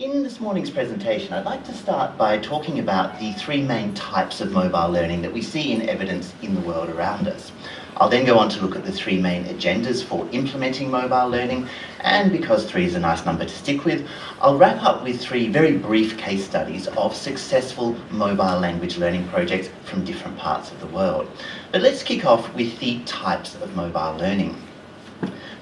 In this morning's presentation, I'd like to start by talking about the three main types of mobile learning that we see in evidence in the world around us. I'll then go on to look at the three main agendas for implementing mobile learning, and because 3 is a nice number to stick with, I'll wrap up with 3 very brief case studies of successful mobile language learning projects from different parts of the world. But let's kick off with the types of mobile learning.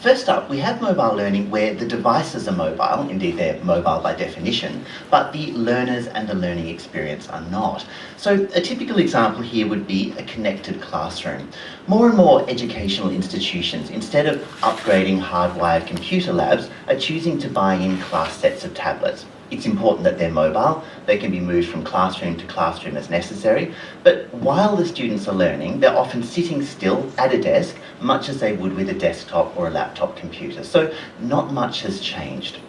First up, we have mobile learning where the devices are mobile, indeed they're mobile by definition, but the learners and the learning experience are not. So a typical example here would be a connected classroom. More and more educational institutions, instead of upgrading hardwired computer labs, are choosing to buy in class sets of tablets. It's important that they're mobile, they can be moved from classroom to classroom as necessary, but while the students are learning, they're often sitting still at a desk, much as they would with a desktop or a laptop computer. So not much has changed.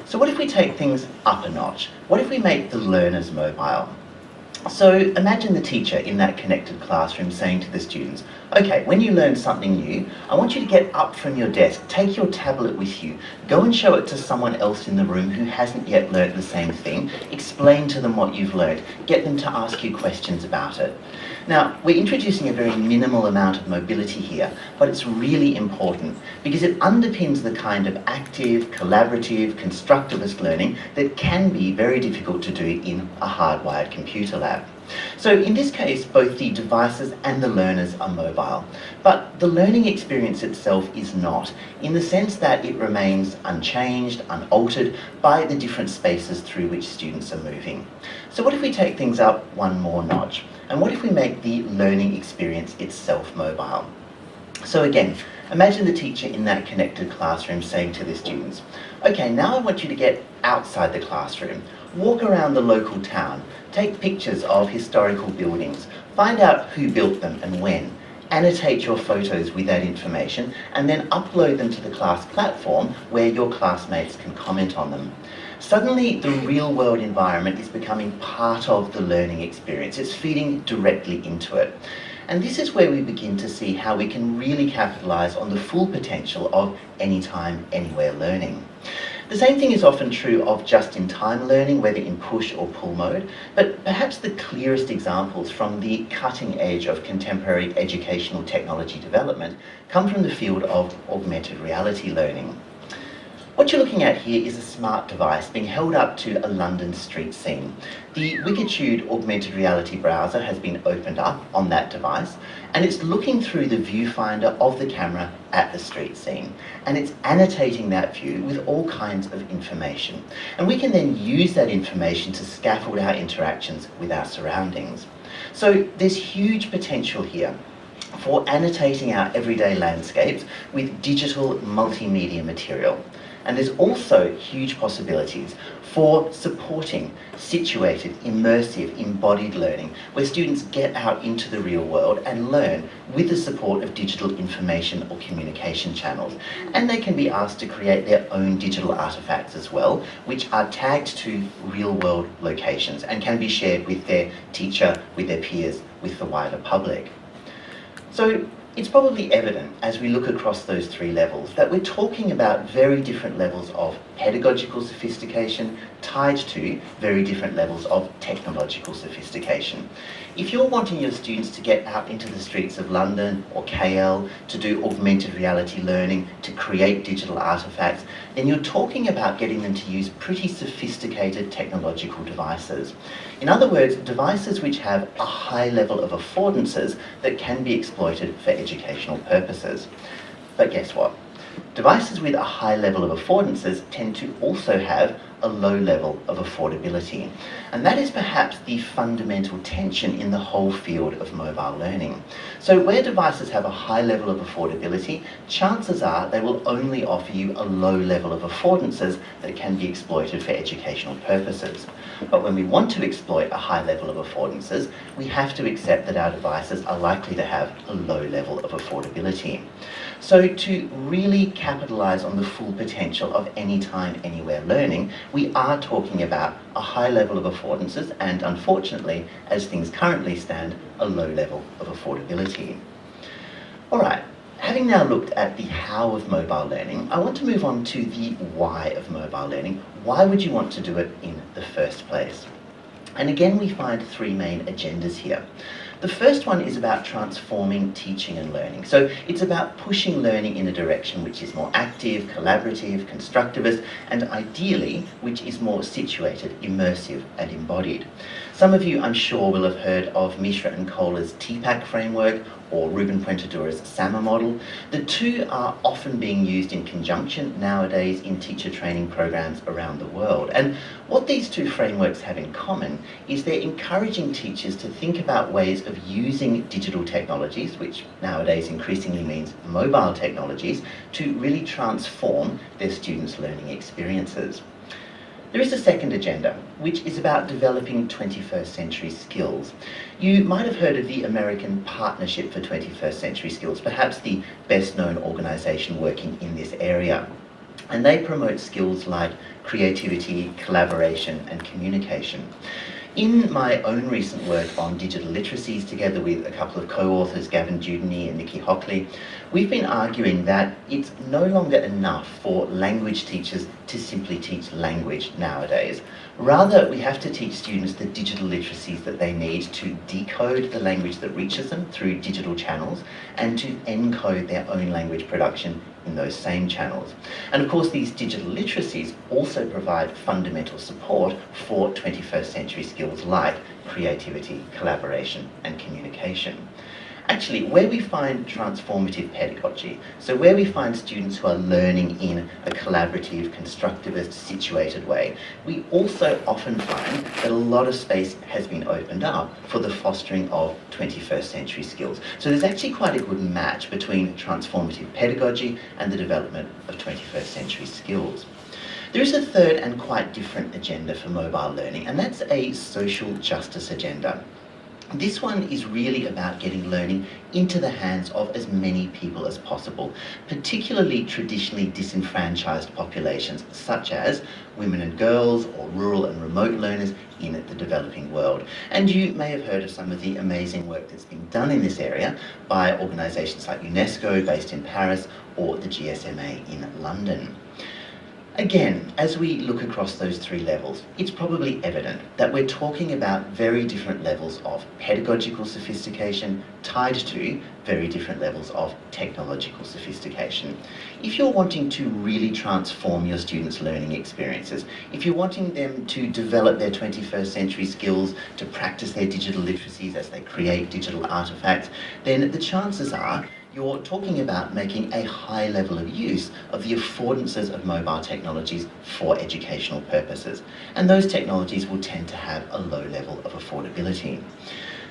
So what if we take things up a notch? What if we make the learners mobile? So imagine the teacher in that connected classroom saying to the students, okay, when you learn something new, I want you to get up from your desk, take your tablet with you, go and show it to someone else in the room who hasn't yet learnt the same thing, explain to them what you've learned, get them to ask you questions about it. Now, we're introducing a very minimal amount of mobility here, but it's really important because it underpins the kind of active, collaborative, constructivist learning that can be very difficult to do in a hardwired computer lab. So in this case, both the devices and the learners are mobile, but the learning experience itself is not, in the sense that it remains unchanged, unaltered by the different spaces through which students are moving. So what if we take things up one more notch? And what if we make the learning experience itself mobile? So again, imagine the teacher in that connected classroom saying to the students, okay, now I want you to get outside the classroom, walk around the local town, take pictures of historical buildings, find out who built them and when, annotate your photos with that information, and then upload them to the class platform where your classmates can comment on them. Suddenly, the real-world environment is becoming part of the learning experience. It's feeding directly into it. And this is where we begin to see how we can really capitalise on the full potential of anytime, anywhere learning. The same thing is often true of just-in-time learning, whether in push or pull mode, but perhaps the clearest examples from the cutting edge of contemporary educational technology development come from the field of augmented reality learning. What you're looking at here is a smart device being held up to a London street scene. The Wikitude augmented reality browser has been opened up on that device, and it's looking through the viewfinder of the camera at the street scene, and it's annotating that view with all kinds of information. And we can then use that information to scaffold our interactions with our surroundings. So there's huge potential here for annotating our everyday landscapes with digital multimedia material. And there's also huge possibilities for supporting situated, immersive, embodied learning, where students get out into the real world and learn with the support of digital information or communication channels. And they can be asked to create their own digital artifacts as well, which are tagged to real world locations and can be shared with their teacher, with their peers, with the wider public. So it's probably evident as we look across those 3 levels that we're talking about very different levels of pedagogical sophistication tied to very different levels of technological sophistication. If you're wanting your students to get out into the streets of London or KL to do augmented reality learning, to create digital artifacts, then you're talking about getting them to use pretty sophisticated technological devices. In other words, devices which have a high level of affordances that can be exploited for educational purposes. But guess what? Devices with a high level of affordances tend to also have a low level of affordability. And that is perhaps the fundamental tension in the whole field of mobile learning. So where devices have a high level of affordability, chances are they will only offer you a low level of affordances that can be exploited for educational purposes. But when we want to exploit a high level of affordances, we have to accept that our devices are likely to have a low level of affordability. So to really capitalise on the full potential of anytime, anywhere learning, we are talking about a high level of affordances and, unfortunately, as things currently stand, a low level of affordability. All right, Having now looked at the how of mobile learning, I want to move on to the why of mobile learning. Why would you want to do it in the first place? And again, we find three main agendas here. The first one is about transforming teaching and learning. So it's about pushing learning in a direction which is more active, collaborative, constructivist, and ideally, which is more situated, immersive, and embodied. Some of you, I'm sure, will have heard of Mishra and Kohler's TPAC framework or Ruben Puentedura's SAMA model. The two are often being used in conjunction nowadays in teacher training programs around the world. And what these two frameworks have in common is they're encouraging teachers to think about ways of using digital technologies, which nowadays increasingly means mobile technologies, to really transform their students' learning experiences. There is a second agenda, which is about developing 21st century skills. You might have heard of the American Partnership for 21st Century Skills, perhaps the best known organisation working in this area. And they promote skills like creativity, collaboration, and communication. In my own recent work on digital literacies, together with a couple of co-authors, Gavin Dudney and Nikki Hockley, we've been arguing that it's no longer enough for language teachers to simply teach language nowadays. Rather, we have to teach students the digital literacies that they need to decode the language that reaches them through digital channels and to encode their own language production in those same channels. And of course, these digital literacies also provide fundamental support for 21st century skills like creativity, collaboration, and communication. Actually, where we find transformative pedagogy, so where we find students who are learning in a collaborative, constructivist, situated way, we also often find that a lot of space has been opened up for the fostering of 21st century skills. So there's actually quite a good match between transformative pedagogy and the development of 21st century skills. There is a third and quite different agenda for mobile learning, and that's a social justice agenda. This one is really about getting learning into the hands of as many people as possible, particularly traditionally disenfranchised populations such as women and girls or rural and remote learners in the developing world. And you may have heard of some of the amazing work that's been done in this area by organisations like UNESCO based in Paris or the GSMA in London. Again, as we look across those three levels, it's probably evident that we're talking about very different levels of pedagogical sophistication tied to very different levels of technological sophistication. If you're wanting to really transform your students' learning experiences, if you're wanting them to develop their 21st century skills, to practice their digital literacies as they create digital artefacts, then the chances are you're talking about making a high level of use of the affordances of mobile technologies for educational purposes. And those technologies will tend to have a low level of affordability.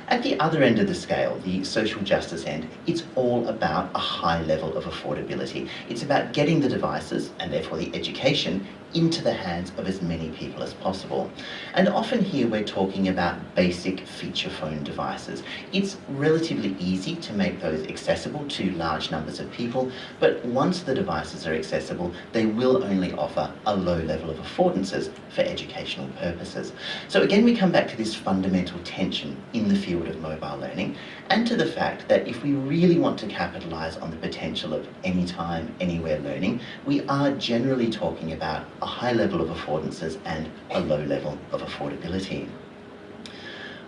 At the other end of the scale, the social justice end, it's all about a high level of affordability. It's about getting the devices, and therefore the education, into the hands of as many people as possible. And often here we're talking about basic feature phone devices. It's relatively easy to make those accessible to large numbers of people, but once the devices are accessible, they will only offer a low level of affordances for educational purposes. So again, we come back to this fundamental tension in the field of mobile learning, and to the fact that if we really want to capitalise on the potential of anytime, anywhere learning, we are generally talking about a high level of affordances and a low level of affordability.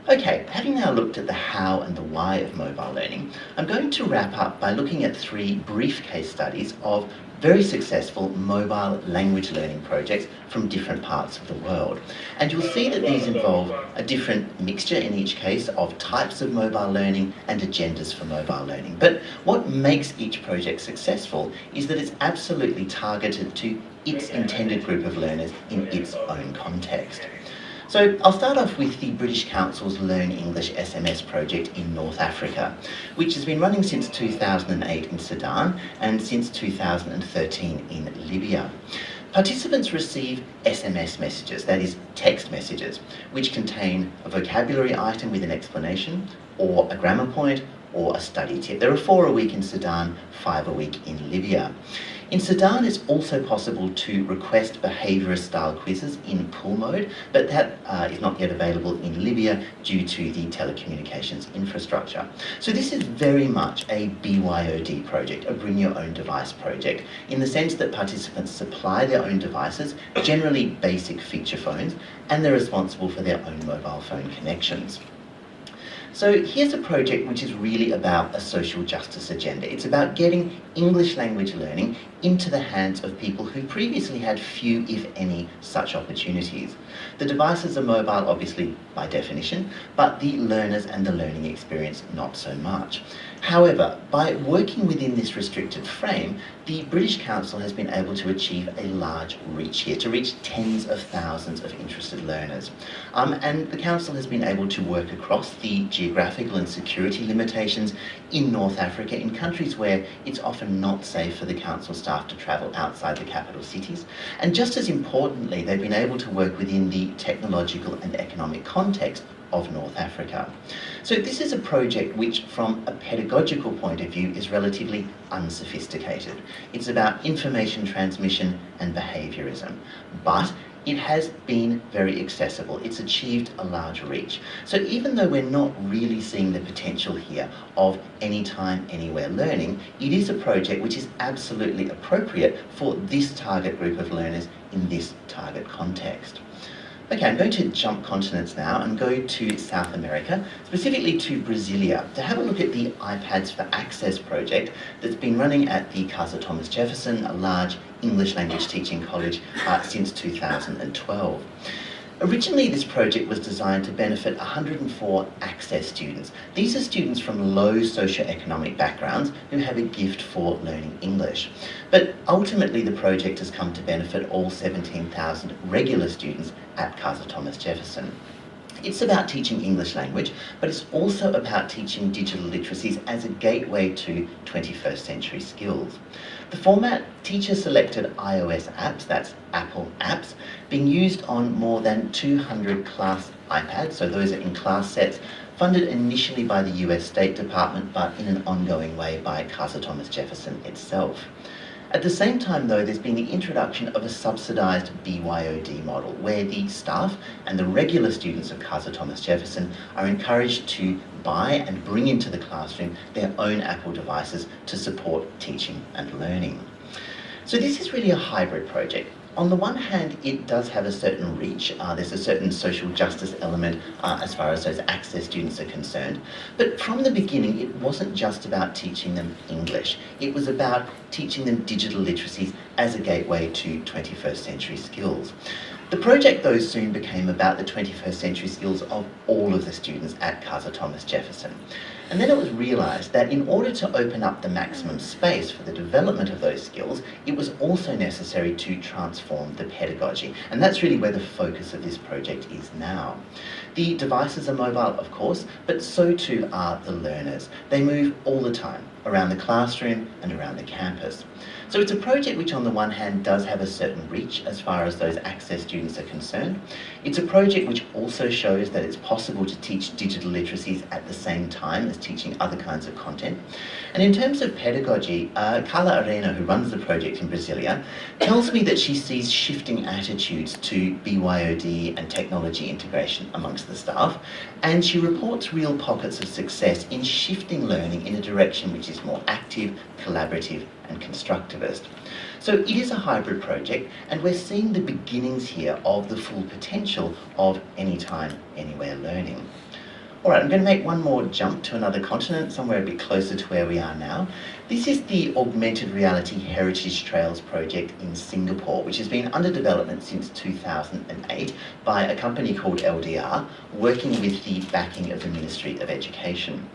Okay, having now looked at the how and the why of mobile learning, I'm going to wrap up by looking at three brief case studies of very successful mobile language learning projects from different parts of the world. And you'll see that these involve a different mixture in each case of types of mobile learning and agendas for mobile learning. But what makes each project successful is that it's absolutely targeted to its intended group of learners in its own context. So I'll start off with the British Council's Learn English SMS project in North Africa, which has been running since 2008 in Sudan and since 2013 in Libya. Participants receive SMS messages, that is text messages, which contain a vocabulary item with an explanation, or a grammar point, or a study tip. There are 4 a week in Sudan, 5 a week in Libya. In Sudan, it's also possible to request behaviourist-style quizzes in pool mode, but that is not yet available in Libya due to the telecommunications infrastructure. So this is very much a BYOD project, a bring your own device project, in the sense that participants supply their own devices, generally basic feature phones, and they're responsible for their own mobile phone connections. So here's a project which is really about a social justice agenda. It's about getting English language learning into the hands of people who previously had few, if any, such opportunities. The devices are mobile, obviously, by definition, but the learners and the learning experience not so much. However, by working within this restricted frame, the British Council has been able to achieve a large reach here, to reach tens of thousands of interested learners. And the Council has been able to work across the geographical and security limitations in North Africa, in countries where it's often not safe for the Council staff to travel outside the capital cities. And just as importantly, they've been able to work within the technological and economic context of North Africa. So this is a project which, from a pedagogical point of view, is relatively unsophisticated. It's about information transmission and behaviourism, but it has been very accessible. It's achieved a large reach. So even though we're not really seeing the potential here of anytime, anywhere learning, it is a project which is absolutely appropriate for this target group of learners in this target context. Okay, I'm going to jump continents now and go to South America, specifically to Brasilia, to have a look at the iPads for Access project that's been running at the Casa Thomas Jefferson, a large English language teaching college, since 2012. Originally, this project was designed to benefit 104 Access students. These are students from low socioeconomic backgrounds who have a gift for learning English. But ultimately, the project has come to benefit all 17,000 regular students at Casa Thomas Jefferson. It's about teaching English language, but it's also about teaching digital literacies as a gateway to 21st century skills. The format, teacher-selected iOS apps, that's Apple apps, being used on more than 200 class iPads, so those are in class sets, funded initially by the US State Department, but in an ongoing way by Casa Thomas Jefferson itself. At the same time, though, there's been the introduction of a subsidised BYOD model, where the staff and the regular students of Casa Thomas Jefferson are encouraged to buy and bring into the classroom their own Apple devices to support teaching and learning. So this is really a hybrid project. On the one hand, it does have a certain reach. There's a certain social justice element as far as those Access students are concerned. But from the beginning, it wasn't just about teaching them English. It was about teaching them digital literacies as a gateway to 21st century skills. The project, though, soon became about the 21st century skills of all of the students at Casa Thomas Jefferson. And then it was realised that in order to open up the maximum space for the development of those skills, it was also necessary to transform the pedagogy. And that's really where the focus of this project is now. The devices are mobile, of course, but so too are the learners. They move all the time around the classroom and around the campus. So it's a project which on the one hand does have a certain reach as far as those Access students are concerned. It's a project which also shows that it's possible to teach digital literacies at the same time as teaching other kinds of content. And in terms of pedagogy, Carla Arena, who runs the project in Brasilia, tells me that she sees shifting attitudes to BYOD and technology integration amongst the staff, and she reports real pockets of success in shifting learning in a direction which is more active, collaborative and constructivist. So it is a hybrid project, and we're seeing the beginnings here of the full potential of anytime, anywhere learning. All right, I'm going to make one more jump to another continent, somewhere a bit closer to where we are now. This is the Augmented Reality Heritage Trails project in Singapore, which has been under development since 2008 by a company called LDR, working with the backing of the Ministry of Education.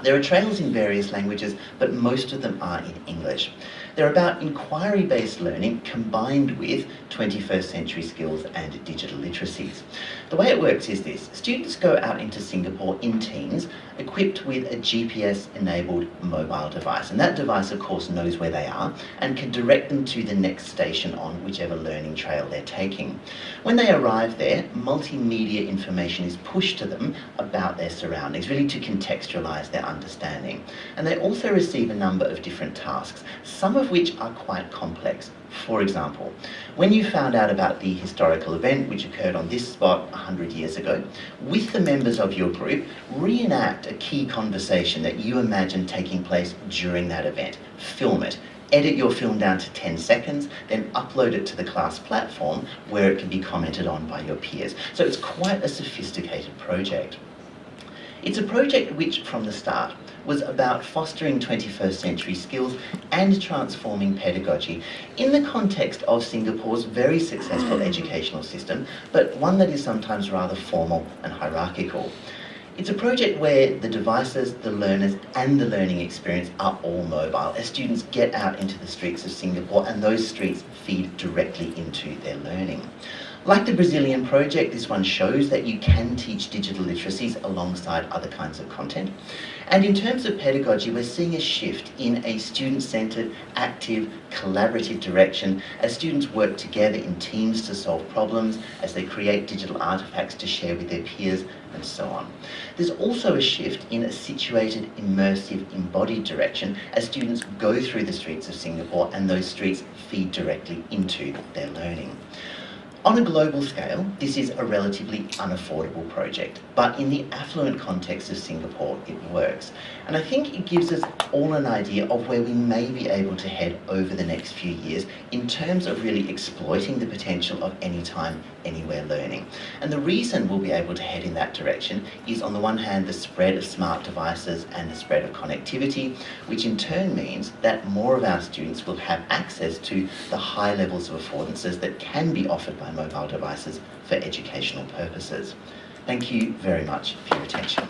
There are trails in various languages, but most of them are in English. They're about inquiry-based learning combined with 21st century skills and digital literacies. The way it works is this: students go out into Singapore in teams equipped with a GPS-enabled mobile device, and that device of course knows where they are and can direct them to the next station on whichever learning trail they're taking. When they arrive there, multimedia information is pushed to them about their surroundings, really to contextualise their understanding. And they also receive a number of different tasks, some of which are quite complex. For example, when you found out about the historical event which occurred on this spot 100 years ago, with the members of your group, reenact a key conversation that you imagine taking place during that event. Film it. Edit your film down to 10 seconds, then upload it to the class platform where it can be commented on by your peers. So it's quite a sophisticated project. It's a project which, from the start, was about fostering 21st century skills and transforming pedagogy in the context of Singapore's very successful educational system, but one that is sometimes rather formal and hierarchical. It's a project where the devices, the learners and the learning experience are all mobile as students get out into the streets of Singapore and those streets feed directly into their learning. Like the Brazilian project, this one shows that you can teach digital literacies alongside other kinds of content. And in terms of pedagogy, we're seeing a shift in a student-centred, active, collaborative direction as students work together in teams to solve problems, as they create digital artefacts to share with their peers, and so on. There's also a shift in a situated, immersive, embodied direction as students go through the streets of Singapore and those streets feed directly into their learning. On a global scale, this is a relatively unaffordable project, but in the affluent context of Singapore, it works. And I think it gives us all an idea of where we may be able to head over the next few years in terms of really exploiting the potential of anytime, anywhere learning. And the reason we'll be able to head in that direction is, on the one hand, the spread of smart devices and the spread of connectivity, which in turn means that more of our students will have access to the high levels of affordances that can be offered by mobile devices for educational purposes. Thank you very much for your attention.